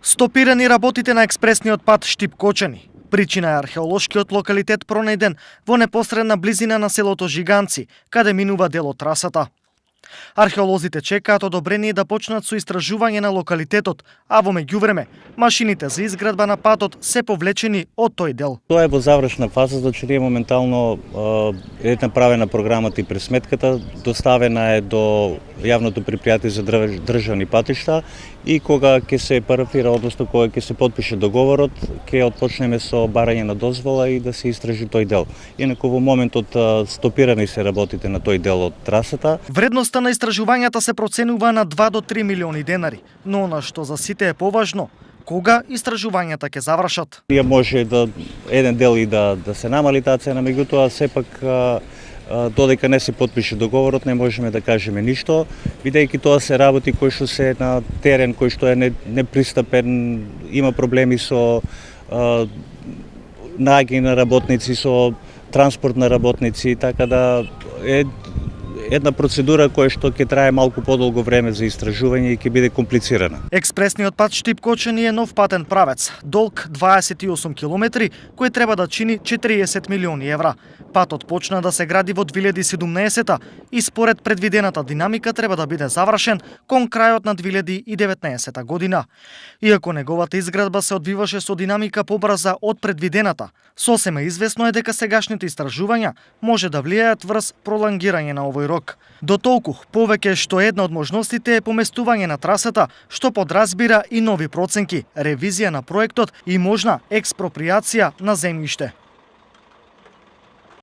Стопирани работите на експресниот пат Штип-Кочани. Причина е археолошкиот локалитет пронајден во непосредна близина на селото Жиганци, каде минува дел од трасата. Археолозите чекаат одобрение да почнат со истражување на локалитетот, а во меѓувреме машините за изградба на патот се повлечени од тој дел. Тоа е во завршна фаза, значи ние моментално е направена програмата и пресметката, доставена е до јавното предпријатие за државни патишта и кога ќе се парафира, односно кога ќе се потпише договорот, ќе отпочнеме со барање на дозвола и да се истражи тој дел. Инаку во моментот стопирани се работите на тој дел од трасата. Вредноста на истражувањата се проценува на 2 до 3 милиони денари, но она што за сите е поважно, кога истражувањата ќе завршат. Ние може да еден дел и да се намали таа цена, меѓутоа сепак додека не се потпише договорот не можеме да кажеме ништо, бидејќи тоа се работи кои што се на терен, кој што е непристапен, има проблеми со наоѓање на работници, со транспорт на работници, така да е една процедура која што ќе трае малку подолго време за истражување и ќе биде комплицирана. Експресниот пат Штип-Кочани е нов патен правец, долг 28 километри, кој треба да чини 40 милиони евра. Патот почна да се гради во 2017 и според предвидената динамика треба да биде завршен кон крајот на 2019 година. Иако неговата изградба се одвиваше со динамика побрза од предвидената, сосема известно е дека сегашните истражувања може да влијаат врз пролонгирање на овој рок. До толку, повеќе што една од можностите е поместување на трасата, што подразбира и нови проценки, ревизија на проектот и можна експроприација на земјиште.